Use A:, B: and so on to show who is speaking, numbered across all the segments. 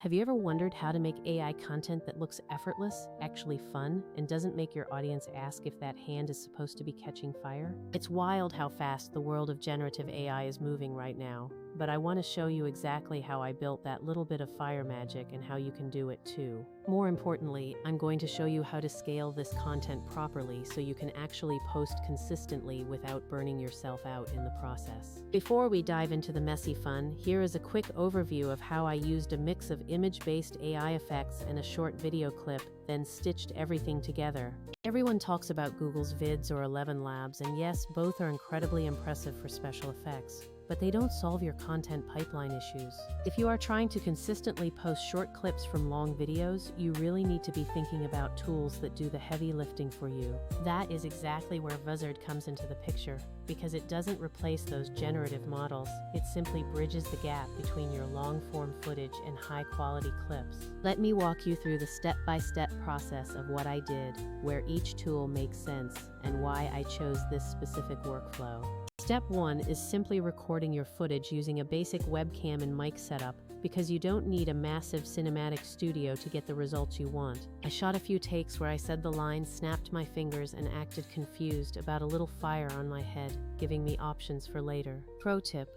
A: Have you ever wondered how to make AI content that looks effortless, actually fun, and doesn't make your audience ask if that hand is supposed to be catching fire? It's wild how fast the world of generative AI is moving right now, but I want to show you exactly how I built that little bit of fire magic and how you can do it too. More importantly, I'm going to show you how to scale this content properly so you can actually post consistently without burning yourself out in the process. Before we dive into the messy fun, here is a quick overview of how I used a mix of image-based AI effects and a short video clip, then stitched everything together. Everyone talks about Google's Vids or 11 Labs, and yes, both are incredibly impressive for special effects, but they don't solve your content pipeline issues. If you are trying to consistently post short clips from long videos, you really need to be thinking about tools that do the heavy lifting for you. That is exactly where Vizard comes into the picture, because it doesn't replace those generative models, it simply bridges the gap between your long-form footage and high-quality clips. Let me walk you through the step-by-step process of what I did, where each tool makes sense, and why I chose this specific workflow. Step 1 is simply recording your footage using a basic webcam and mic setup, because you don't need a massive cinematic studio to get the results you want. I shot a few takes where I said the lines, snapped my fingers, and acted confused about a little fire on my head, giving me options for later. Pro tip: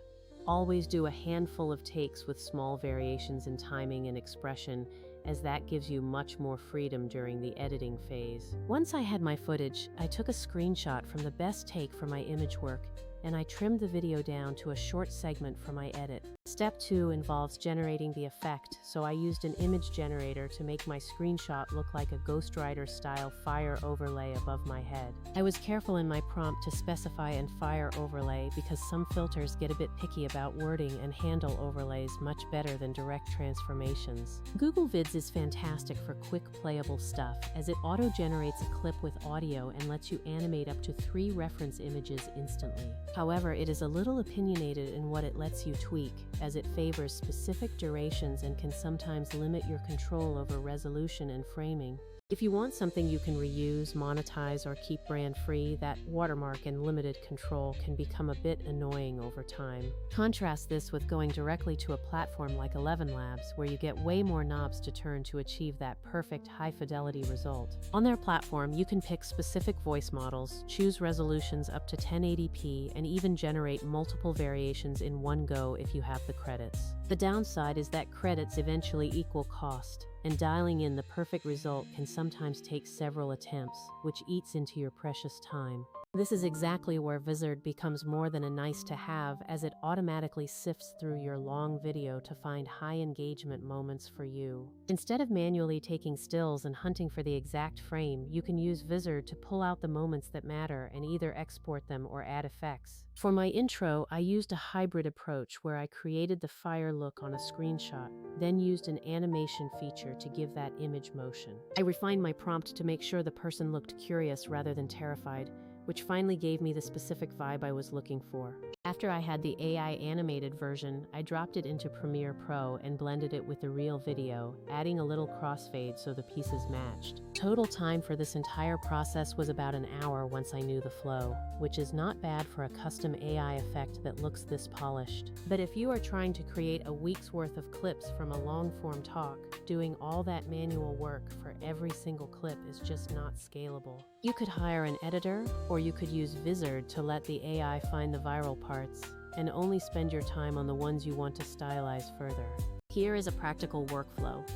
A: always do a handful of takes with small variations in timing and expression, as that gives you much more freedom during the editing phase. Once I had my footage, I took a screenshot from the best take for my image work, and I trimmed the video down to a short segment for my edit. Step 2 involves generating the effect, so I used an image generator to make my screenshot look like a Ghost Rider-style fire overlay above my head. I was careful in my prompt to specify an fire overlay because some filters get a bit picky about wording and handle overlays much better than direct transformations. Google Vids is fantastic for quick playable stuff, as it auto-generates a clip with audio and lets you animate up to 3 reference images instantly. However, it is a little opinionated in what it lets you tweak, as it favors specific durations and can sometimes limit your control over resolution and framing. If you want something you can reuse, monetize, or keep brand-free, that watermark and limited control can become a bit annoying over time. Contrast this with going directly to a platform like 11 Labs, where you get way more knobs to turn to achieve that perfect high-fidelity result. On their platform, you can pick specific voice models, choose resolutions up to 1080p, and even generate multiple variations in one go if you have the credits. The downside is that credits eventually equal cost, and dialing in the perfect result can sometimes take several attempts, which eats into your precious time. This is exactly where Vizard becomes more than a nice-to-have, as it automatically sifts through your long video to find high-engagement moments for you. Instead of manually taking stills and hunting for the exact frame, you can use Vizard to pull out the moments that matter and either export them or add effects. For my intro, I used a hybrid approach where I created the fire look on a screenshot, then used an animation feature to give that image motion. I refined my prompt to make sure the person looked curious rather than terrified, which finally gave me the specific vibe I was looking for. After I had the AI animated version, I dropped it into Premiere Pro and blended it with the real video, adding a little crossfade so the pieces matched. Total time for this entire process was about an hour once I knew the flow, which is not bad for a custom AI effect that looks this polished. But if you are trying to create a week's worth of clips from a long-form talk, doing all that manual work for every single clip is just not scalable. You could hire an editor, or you could use Vizard to let the AI find the viral parts, and only spend your time on the ones you want to stylize further. Here is a practical workflow.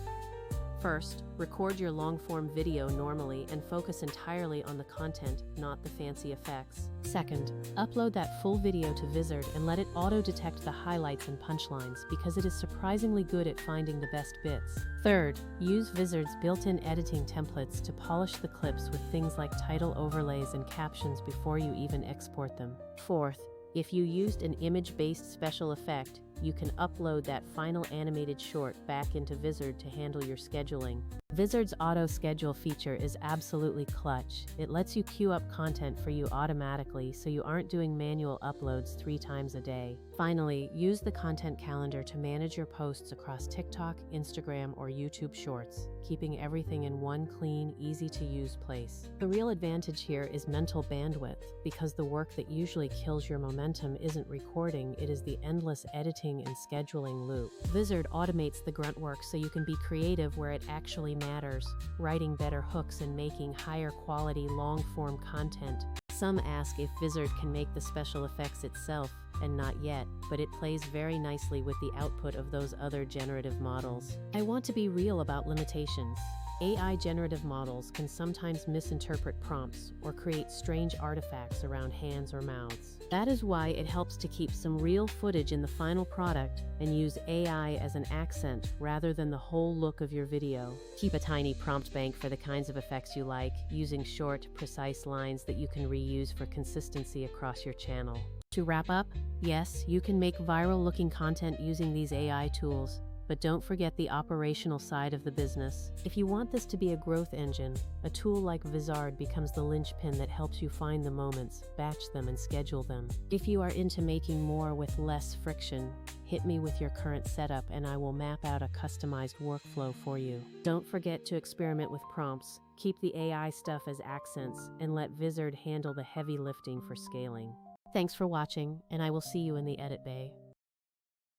A: First, record your long-form video normally and focus entirely on the content, not the fancy effects. Second, upload that full video to Vizard and let it auto-detect the highlights and punchlines, because it is surprisingly good at finding the best bits. Third, use Vizard's built-in editing templates to polish the clips with things like title overlays and captions before you even export them. Fourth, if you used an image-based special effect, you can upload that final animated short back into Vizard to handle your scheduling. Vizard's auto schedule feature is absolutely clutch. It lets you queue up content for you automatically, so you aren't doing manual uploads 3 times a day. Finally, use the content calendar to manage your posts across TikTok, Instagram, or YouTube Shorts, keeping everything in one clean, easy-to-use place. The real advantage here is mental bandwidth, because the work that usually kills your momentum isn't recording, it is the endless editing editing and scheduling loop. Vizard automates the grunt work so you can be creative where it actually matters, writing better hooks and making higher quality long-form content. Some ask if Vizard can make the special effects itself, and not yet, but it plays very nicely with the output of those other generative models. I want to be real about limitations. AI generative models can sometimes misinterpret prompts or create strange artifacts around hands or mouths. That is why it helps to keep some real footage in the final product and use AI as an accent rather than the whole look of your video. Keep a tiny prompt bank for the kinds of effects you like, using short, precise lines that you can reuse for consistency across your channel. To wrap up, yes, you can make viral-looking content using these AI tools, but don't forget the operational side of the business. If you want this to be a growth engine, a tool like Vizard becomes the linchpin that helps you find the moments, batch them, and schedule them. If you are into making more with less friction, hit me with your current setup and I will map out a customized workflow for you. Don't forget to experiment with prompts, keep the AI stuff as accents, and let Vizard handle the heavy lifting for scaling. Thanks for watching, and I will see you in the edit bay.